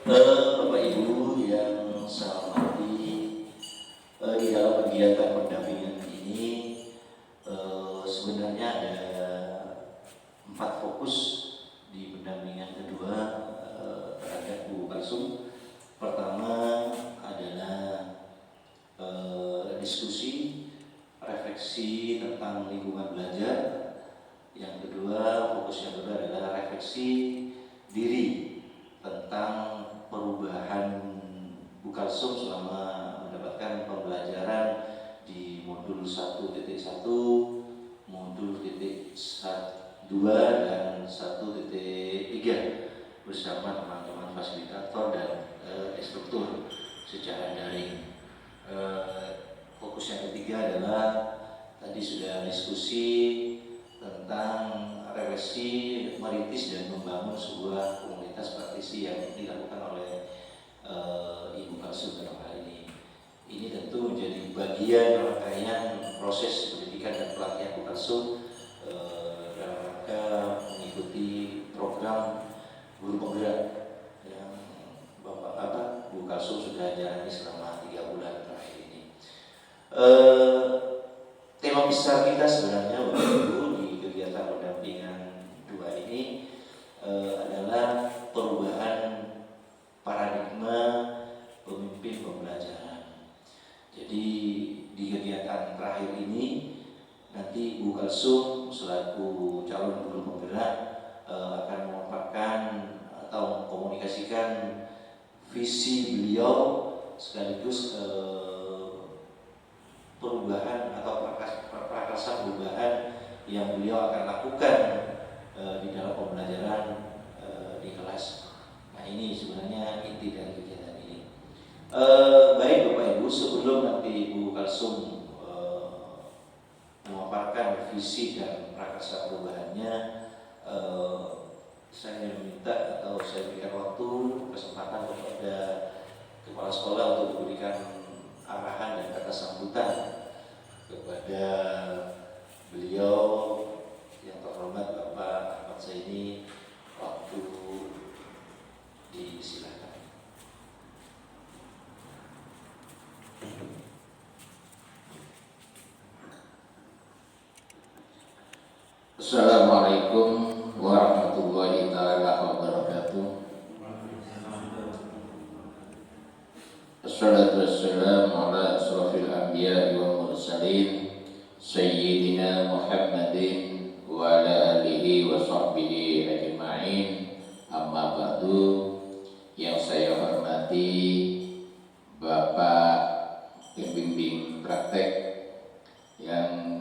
Bapak Ibu yang saya hormati, di dalam kegiatan pendampingan ini sebenarnya ada 4 fokus di pendampingan kedua terhadap Bu Kalsum. Pertama adalah diskusi, refleksi tentang lingkungan belajar. Yang kedua, fokus yang kedua adalah refleksi diri tentang perubahan Bu Kalsum selama mendapatkan pembelajaran di modul 1.1, modul 2 dan 1.3 bersama teman-teman fasilitator dan instruktur secara daring. Fokus yang ketiga adalah tadi sudah diskusi tentang refleksi merintis dan membangun sebuah komunitas praktisi yang dilakukan oleh Ibu Kalsum dalam hal ini. Ini tentu menjadi bagian rangkaian proses pendidikan dan pelatihan Bu Kalsum dalam rangka mengikuti program guru penggerak yang Bu Kalsum sudah jalani selama 3 bulan terakhir ini. Tema besar kita sebenarnya Bapak Ibu di kegiatan pendampingan 2 ini adalah perubahan paradigma pemimpin pembelajaran. Jadi di kegiatan terakhir ini nanti Bu Kalsum selaku calon guru penggerak akan memaparkan atau mengkomunikasikan visi beliau sekaligus perubahan atau prakarsa perubahan yang beliau akan lakukan di dalam pembelajaran di kelas. Nah, ini sebenarnya inti dari kegiatan ini. Baik Bapak Ibu, sebelum nanti Bu Kalsum memaparkan visi dan prakarsa perubahannya, saya minta atau saya berikan waktu kesempatan kepada kepala sekolah untuk memberikan arahan dan kata sambutan kepada beliau yang terhormat Bapak Ahmad Zaini. Waktu disilakan. Assalamualaikum warahmatullahi wabarakatuh. Assalatu wassalamu ala asrafil anbiya wa mursalin Sayyidina Muhammadin wa ala alihi wa sahbihi ajma'in. Amma ba'du. Yang saya hormati Bapak pembimbing praktek yang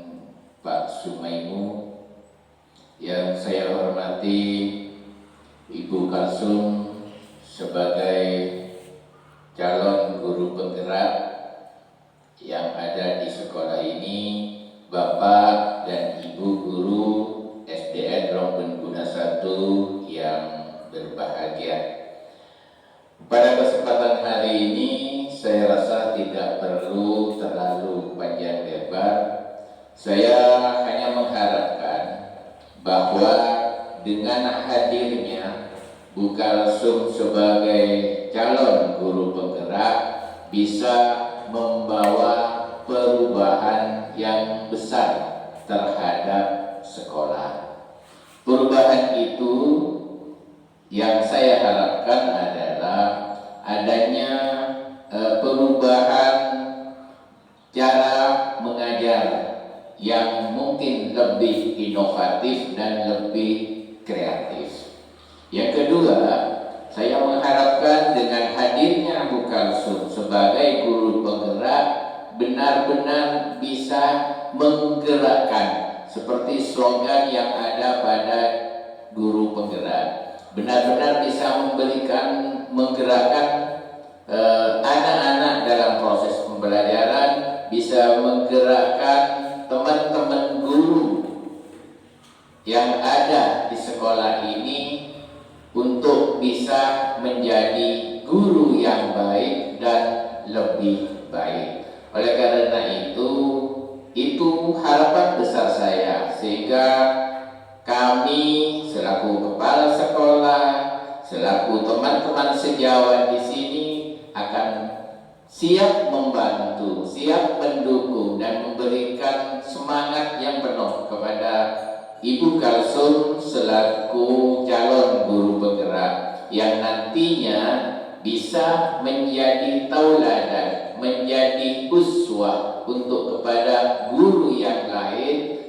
Pak Sumaimu, yang saya hormati Ibu Kalsum sebagai calon guru penggerak yang ada di sekolah ini, Bapak dan Ibu guru SDN Rongben Guna 1 yang berbahagia. Pada kesempatan hari ini saya rasa tidak perlu terlalu panjang lebar. Saya hanya mengharapkan bahwa dengan hadirnya Bu Kalsum sebagai calon guru penggerak bisa membawa perubahan yang besar terhadap sekolah. Perubahan itu yang saya harapkan adalah adanya perubahan cara mengajar yang mungkin lebih inovatif dan lebih kreatif. Yang kedua, saya mengharapkan dengan hadirnya Bu Kalsum sebagai guru penggerak benar-benar bisa menggerakkan seperti slogan yang ada pada guru penggerak. Benar-benar bisa menggerakkan anak-anak dalam proses pembelajaran, bisa menggerakkan teman-teman guru yang ada di sekolah ini untuk bisa menjadi guru yang baik dan lebih baik. Oleh karena itu harapan besar saya, sehingga kami selaku kepala sekolah, selaku selaku teman-teman sejawat di sini akan siap membantu, siap mendukung dan memberikan semangat yang penuh kepada Ibu Kalsum selaku calon guru penggerak yang nantinya bisa menjadi tauladan, menjadi uswah untuk kepada guru yang lain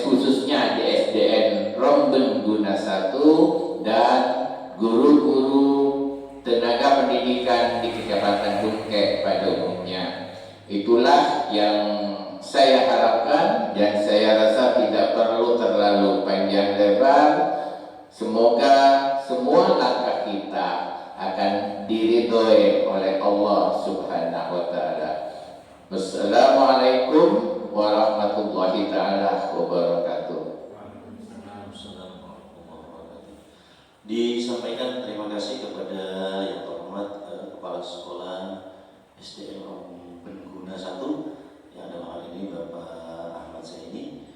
khususnya di SDN Romben Guna 1 dan guru-guru tenaga pendidikan di Kecamatan Dungkek pada umumnya. Itulah yang saya harapkan dan saya rasa tidak perlu terlalu panjang lebar. Semoga semua langkah kita akan diridhoi oleh Allah Subhanahu wa taala. Wassalamualaikum warahmatullahi taala wabarakatuh. Disampaikan terima kasih kepada yang terhormat Kepala Sekolah SDN Romben Guna 1 yang dalam hal ini Bapak Ahmad Zaini.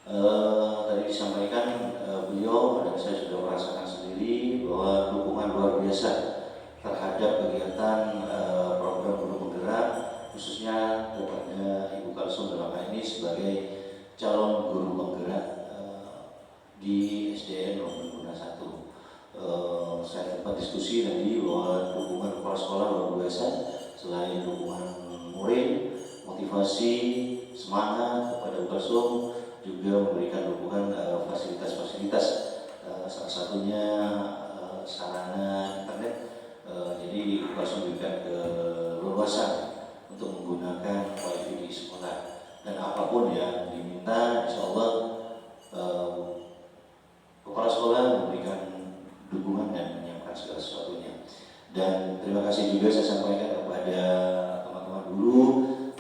Tadi disampaikan beliau dan saya sudah merasakan sendiri bahwa dukungan luar biasa terhadap kegiatan program guru penggerak, khususnya kepada Ibu Kalsum dalam hal ini sebagai calon guru penggerak di SDN Romben Guna 1. Saya sempat diskusi tadi bahwa dukungan kepala sekolah luar biasa, selain dukungan murid, motivasi, semangat kepada Ibu Kalsum, juga memberikan dukungan fasilitas-fasilitas, salah satunya sarana internet. Jadi Ibu Kalsum memberikan keleluasan untuk menggunakan wifi di sekolah, dan apapun yang diminta, insya Allah kepala sekolah memberikan dukungan dan menyiapkan segala sesuatunya. Dan terima kasih juga saya sampaikan kepada teman-teman guru.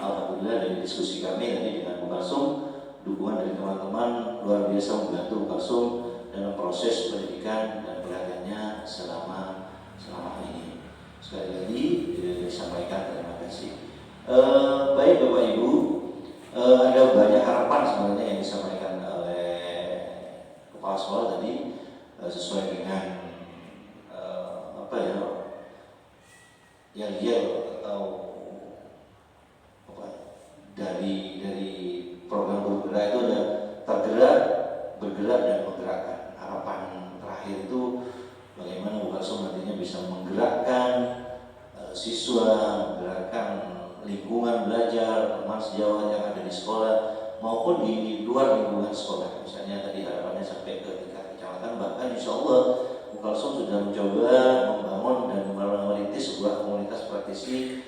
Alhamdulillah dari diskusi kami tadi dengan Bu Kalsum, dukungan dari teman-teman luar biasa membantu Bu Kalsum dalam proses pendidikan dan pelatihannya selama ini. Sekali lagi disampaikan terima kasih. Baik Bapak Ibu, ada banyak harapan sebenarnya yang disampaikan oleh kepala sekolah tadi, sesuai dengan yang dia atau dari program bergerak itu ada tergerak, bergerak dan menggerakkan. Harapan terakhir itu bagaimana Bu Kalsum nantinya bisa menggerakkan siswa, menggerakkan lingkungan belajar, teman sejawat yang ada di sekolah maupun di luar lingkungan sekolah. Misalnya tadi harapannya sampai ke tingkat kecamatan, bahkan insya Allah Bu Kalsum sudah mencoba membangun dan merintis sebuah komunitas praktisi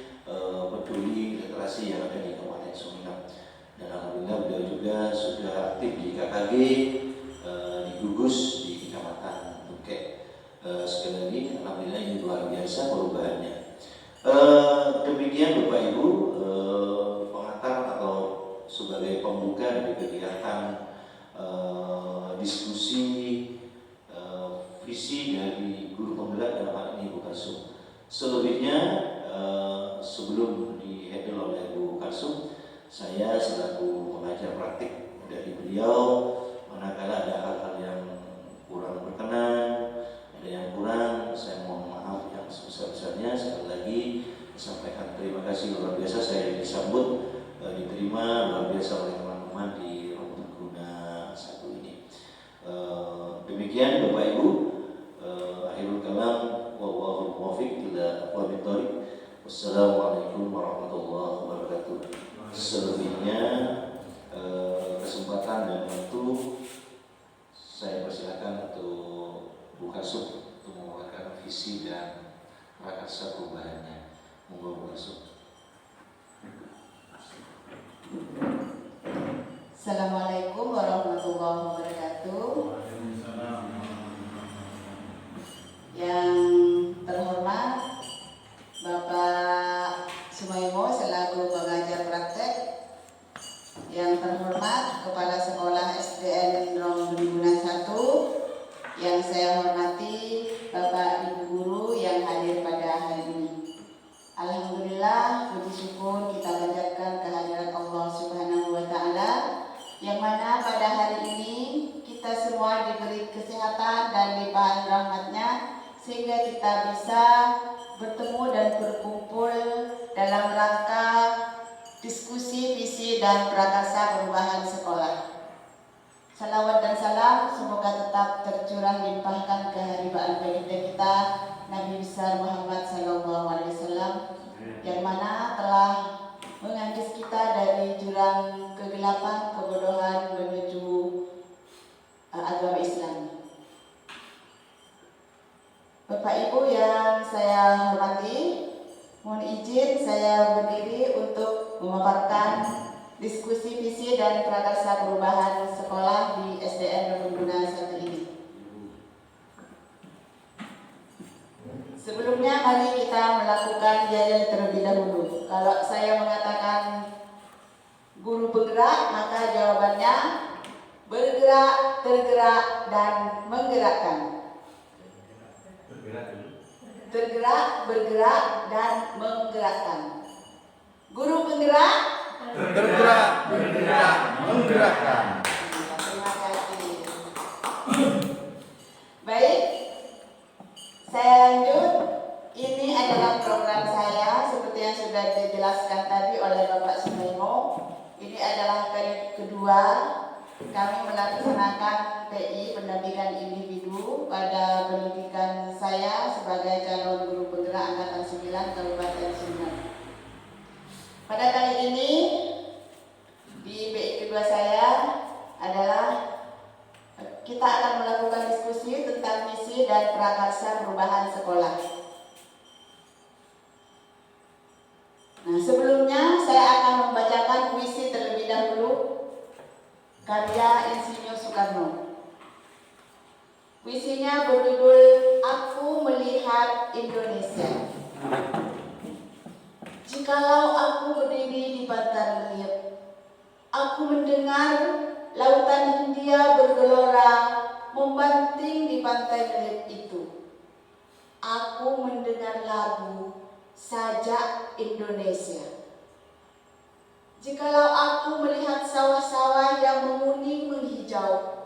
peduli literasi yang ada di Kabupaten Sumeneb. Dan alhamdulillah beliau juga sudah aktif di KKG, di gugus di Kecamatan Dungkek. Sekali lagi alhamdulillah ini luar biasa perubahannya. Demikian Bapak Ibu pengantar atau sebagai pembuka dari kegiatan diskusi visi dari guru penggerak dalam hal ini Bu Kalsum. Selebihnya sebelum dihandle oleh Bu Kalsum, saya selaku pengajar praktik dari beliau, manakala ada hal-hal yang kurang berkenan, ada yang kurang, saya mohon maaf yang sebesar-besarnya. Sekali lagi sampaikan terima kasih luar biasa, saya disambut diterima luar biasa oleh teman-teman di Romben Guna 1 ini. Demikian Bapak Ibu, akhirul kalam, wallahul muwaffiq ila aqwamit thoriq. Wassalamualaikum warahmatullahi wabarakatuh. Selebihnya kesempatan dan waktu saya persilakan untuk Bu Kalsum untuk mengeluarkan visi dan prakarsa perubahannya. Monggo Bu Kalsum. Assalamualaikum warahmatullahi wabarakatuh. Yang terhormat Bapak Sumaimo selaku pengajar praktek, yang terhormat Kepala Sekolah SDN Romben Guna 1, yang saya hormati Bapak Ibu Guru yang hadir pada hari ini. Alhamdulillah, puji syukur kita panjatkan kehadirat Allah Subhanahu wa taala, yang mana pada hari ini kita semua diberi kesehatan dan limpahan rahmatnya sehingga kita bisa bertemu dan berkumpul dalam rangka diskusi visi dan prakarsa perubahan sekolah. Salawat dan salam semoga tetap tercurah limpahkan ke haribaan baginda kita Nabi besar Muhammad SAW, yang mana telah mengangkis kita dari jurang kegelapan kebodohan menuju agama Islam. Bapak Ibu yang saya hormati, mohon izin saya berdiri untuk memaparkan diskusi visi dan prakarsa perubahan sekolah di SDN Rembuna 1 ini. Sebelumnya mari kita melakukan yel terlebih dahulu. Kalau saya mengatakan guru bergerak, maka jawabannya bergerak, tergerak, dan menggerakkan. Tergerak, bergerak, dan menggerakkan. Guru penggerak, Tergerak, bergerak, menggerakkan. terima kasih. Baik, saya lanjut. Ini adalah program saya seperti yang sudah dijelaskan tadi oleh Bapak Sumaimo. Ini adalah kali kedua kami melaksanakan PI, pendampingan individu, pada pendidikan saya sebagai calon guru penggerak Angkatan 9 Kabupaten Sumeneb. Pada kali ini di PI kedua saya adalah kita akan melakukan diskusi tentang misi dan prakarsa perubahan sekolah. Nah, sebelumnya saya akan membacakan puisi terlebih dahulu karya Insinyur Soekarno. Puisinya berjudul Aku Melihat Indonesia. Jikalau aku berdiri di pantai Liep, aku mendengar lautan Hindia bergelora membanting di pantai Liep itu. Aku mendengar lagu Sajak Indonesia. Jikalau aku melihat sawah-sawah yang menguning menghijau,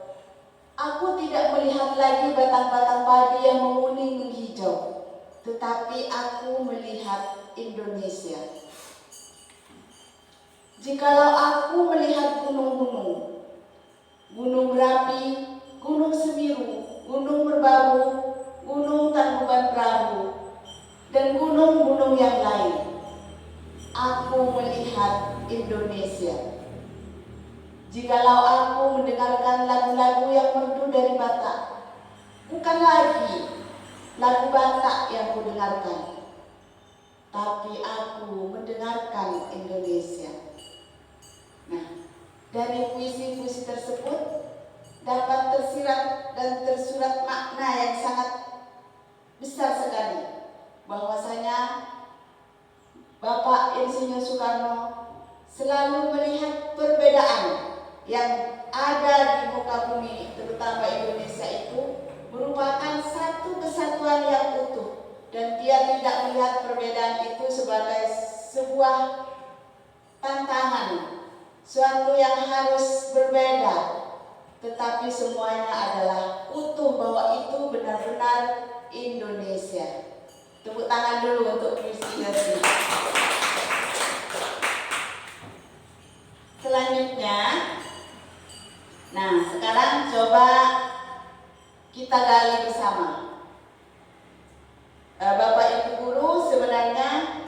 aku tidak melihat lagi batang-batang padi yang menguning menghijau, tetapi aku melihat Indonesia. Jikalau aku melihat gunung-gunung, Gunung Merapi, Gunung Semeru, Gunung Merbabu, Gunung Tangkuban Perahu, dan gunung-gunung yang lain, aku melihat Indonesia. Jikalau aku mendengarkan lagu-lagu yang merdu dari Batak, bukan lagi lagu Batak yang kudengarkan, tapi aku mendengarkan Indonesia. Nah, dari puisi-puisi tersebut dapat tersirat dan tersurat makna yang sangat besar sekali, bahwasanya Bapak Insinyur Soekarno selalu melihat perbedaan yang ada di muka bumi, terutama Indonesia itu merupakan satu kesatuan yang utuh, dan dia tidak melihat perbedaan itu sebagai sebuah tantangan, suatu yang harus berbeda, tetapi semuanya adalah utuh, bahwa itu benar-benar Indonesia. Tepuk tangan dulu untuk puisi ini. Selanjutnya, nah sekarang coba kita gali bersama. Bapak Ibu guru, sebenarnya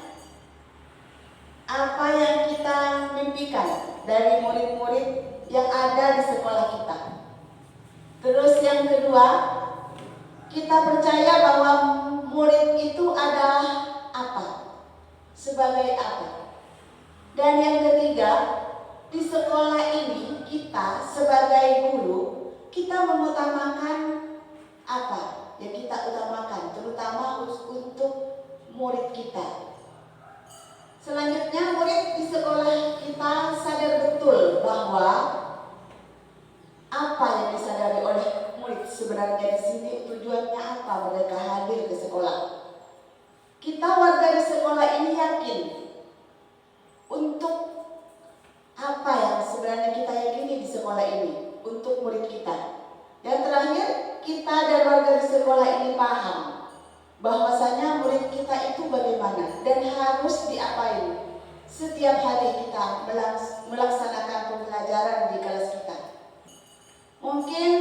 apa yang kita mimpikan dari murid-murid yang ada di sekolah kita? Terus yang kedua, kita percaya bahwa murid itu adalah apa? Sebagai apa? Dan yang ketiga, di sekolah ini kita sebagai guru, kita mengutamakan apa? Yang kita utamakan, terutama untuk murid kita. Selanjutnya, murid di sekolah kita sadar betul bahwa apa yang disadari oleh murid sebenarnya di sini, tujuannya apa mereka hadir ke sekolah. Kita warga di sekolah ini yakin untuk apa yang sebenarnya kita yakini di sekolah ini untuk murid kita. Yang terakhir, kita dan warga di sekolah ini paham bahwasanya murid kita itu bagaimana dan harus diapain setiap hari kita melaksanakan pembelajaran di kelas kita. Mungkin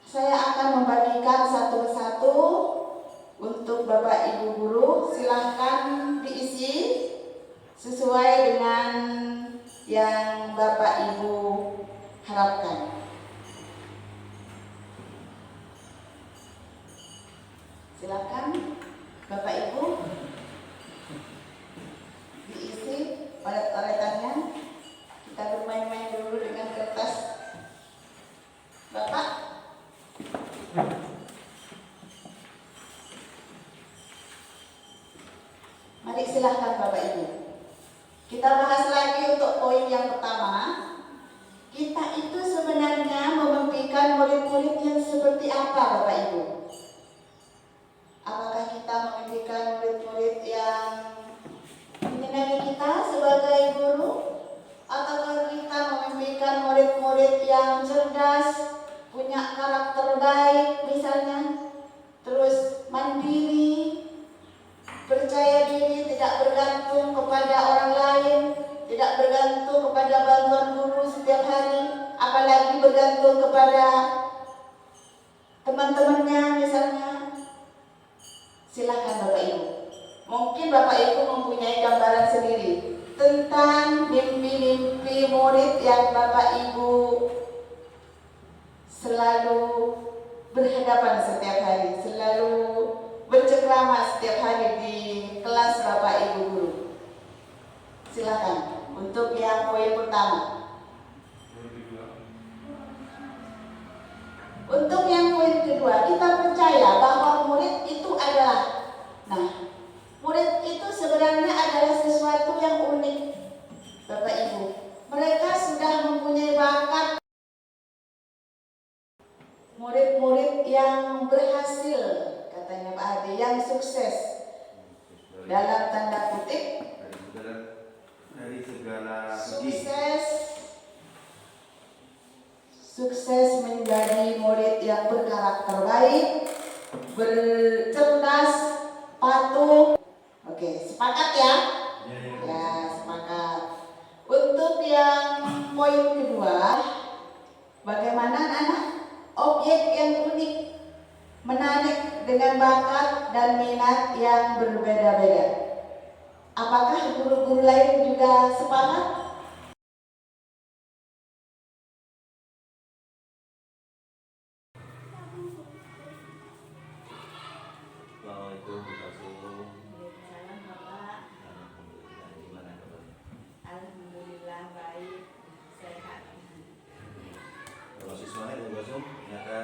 saya akan membagikan satu persatu untuk Bapak Ibu guru. Silahkan diisi sesuai dengan yang Bapak Ibu harapkan. Silakan Bapak Ibu diisi palet-paletannya. Kita bermain-main dulu dengan kertas Bapak. Mari silahkan Bapak Ibu. Kita bahas lagi untuk poin yang pertama. Kita itu sebenarnya memimpikan murid-murid yang seperti apa Bapak Ibu? Apakah kita memimpikan murid-murid yang menyenangi kita sebagai guru? Ataukah kita memimpikan murid-murid yang cerdas, punya karakter baik misalnya, terus mandiri, percaya diri, tidak bergantung kepada orang lain, tidak bergantung kepada bantuan guru setiap hari, apalagi bergantung kepada teman-temannya misalnya. Silakan Bapak Ibu. Mungkin Bapak Ibu mempunyai gambaran sendiri tentang mimpi-mimpi murid yang Bapak Ibu selalu berhadapan setiap hari, selalu bercengkrama setiap hari di kelas Bapak Ibu guru. Silakan untuk yang poin pertama. Untuk yang poin kedua, kita percaya bahwa murid itu adalah, murid itu sebenarnya adalah sesuatu yang unik, Bapak Ibu. Mereka sudah mempunyai bakat. Murid-murid yang berhasil, katanya Pak Ade, yang sukses dalam tanda kutip, dari segala segi. Sukses menjadi murid yang berkarakter baik, bercerdas, patuh. Oke, sepakat ya? Ya, sepakat. Untuk yang poin kedua, bagaimana anak-anak? Objek yang unik, menarik dengan bakat dan minat yang berbeda-beda. Apakah guru-guru lain juga sepakat? Assalamualaikum warahmatullahi Salam Bapak. Alhamdulillah baik, sehat. Kalau siswanya dari Basum ternyata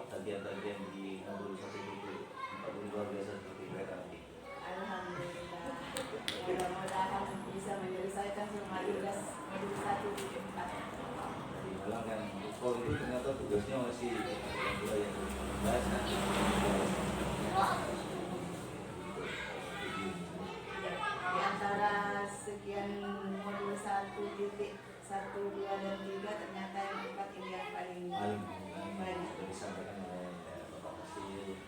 tagihan-tagihan di modul 1 itu 40 luar biasa seperti mereka nanti. Alhamdulillah. Mudah-mudahan bisa menyelesaikan semua tugas modul 1 di 4. Di malam kan oh itu ternyata tugasnya masih yang dua yang 15 kan. Di antara sekian modul 1.1, 2, dan 3 ternyata yang 4 ini yang paling banyak. Sudah disampaikan oleh Bapak Kasih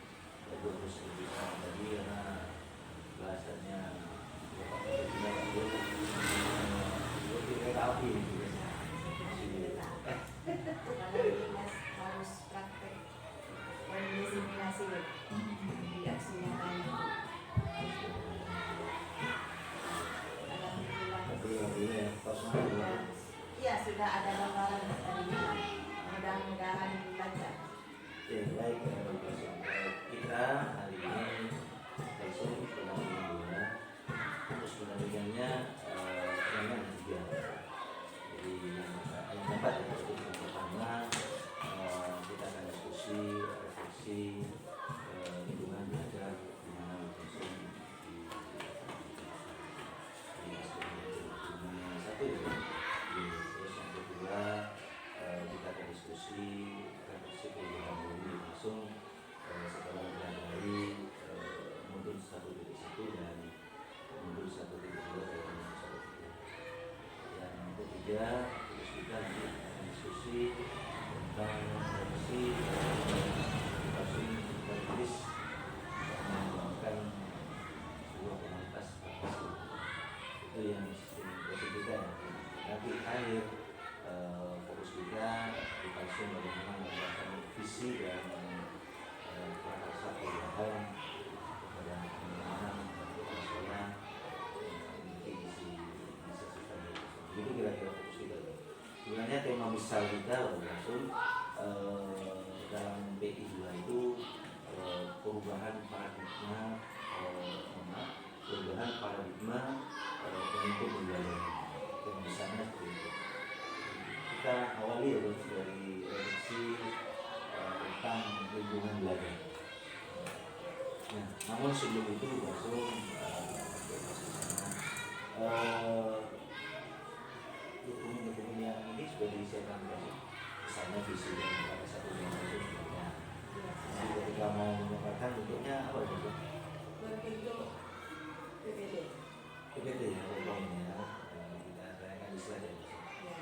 Ibu terus bisa tadi karena bahasanya Bapak Kasih tidak dulu seperti kereta api Kalau dinas harus praktek dan diseminasi di aksi nyatanya. Alhamdulillah. tapi ya personal juga. Iya, sudah ada gambaran tadi. Mudah-mudahan lancar. Ya baik kita hari ini langsung pendampingannya terus pendampingannya dengan 3 jadi yang 4 ya yang pertama kita akan diskusi refleksi lingkungan belajar di mana langsung di satu ya. Terus yang kedua kita akan diskusi refleksi kehidupan guru langsung perubahan paradigma untuk belajar yang misalnya seperti itu. Kita awali ya dari reduksi tentang lingkungan belajar. Nah, namun sebelum itu langsung dokumen-dokumen yang ini sudah disiapkan belum? Misalnya visi pada satu yang itu sebenarnya. Jadi ketika mau menyampaikan bentuknya apa itu? Berbentuk PPT. PPT ya, pokoknya kita tanyakan di slide ya. Ya.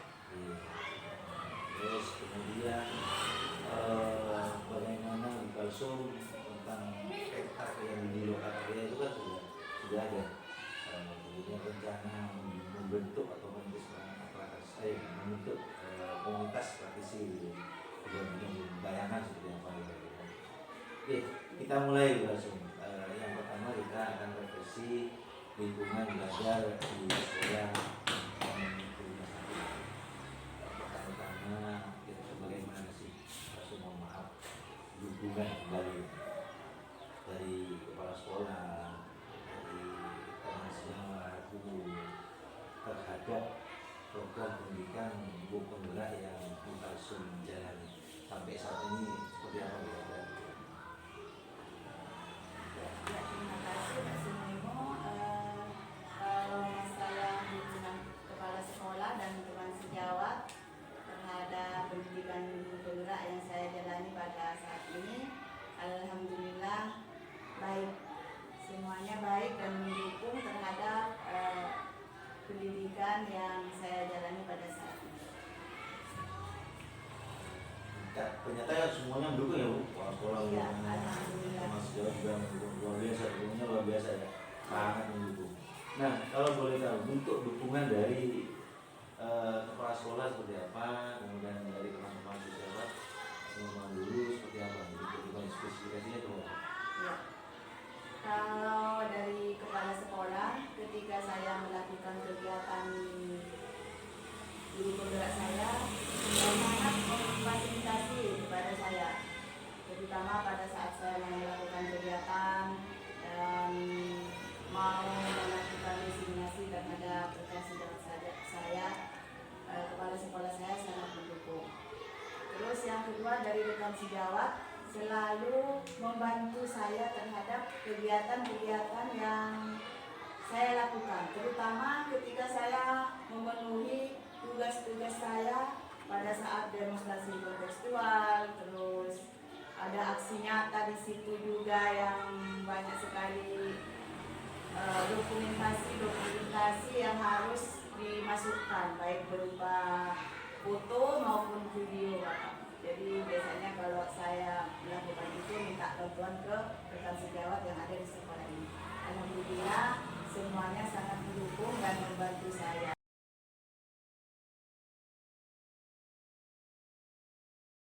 Terus kemudian bagaimana di Kalsum tentang peta yang di lokal itu kan sudah ada. Kemudian rencana membentuk atau membentuk komunitas praktisi dan bayangan seperti apa gitu. Oke, kita mulai langsung. Yang pertama kita akan refleksi lingkungan belajar di sekolah dan rumah sakit. Pertama-tama kita bagaimana sih? Langsung mohon maaf dukungan dari kepala sekolah, dari teman guru terhadap program pendidikan ibu penggerak yang langsung jalani sampai saat ini seperti apa ya? Ya, terima kasih Pak Sunimo. Kalau masalah hubungan kepala sekolah dan teman sejawat terhadap pendidikan guru penggerak yang saya jalani pada saat ini, alhamdulillah baik, semuanya baik dan mendukung terhadap pendidikan yang saya jalani pada saat ini. Ternyata semuanya mendukung ya Bu. Sekolah Iya, alhamdulillah. Mas Jawa juga mendukung, luar biasa, dukungannya luar biasa ya, sangat mendukung. Nah, kalau boleh tahu bentuk dukungan dari kepala sekolah seperti apa, kemudian dari teman-teman siswa teman-teman dulu seperti apa, bentuk spesifikasinya tuh. Ya. Kalau dari kepala sekolah, ketika saya melakukan kegiatan guru penggerak saya sangat memfasilitasi kepada saya, terutama pada saat saya melakukan kegiatan dan mau melakukan destinasi terhadap rekan sejawat saya, kepala sekolah saya sangat mendukung. Terus yang kedua dari rekan sejawat selalu membantu saya terhadap kegiatan-kegiatan yang saya lakukan, terutama ketika saya memenuhi tugas-tugas saya pada saat demonstrasi kontekstual, terus ada aksi nyata di situ juga yang banyak sekali dokumentasi yang harus dimasukkan, baik berupa foto maupun video, Bapak. Jadi biasanya kalau saya melakukan itu minta bantuan ke rekan sejawat yang ada di sekolah ini. Alhamdulillah semuanya sangat mendukung dan membantu saya.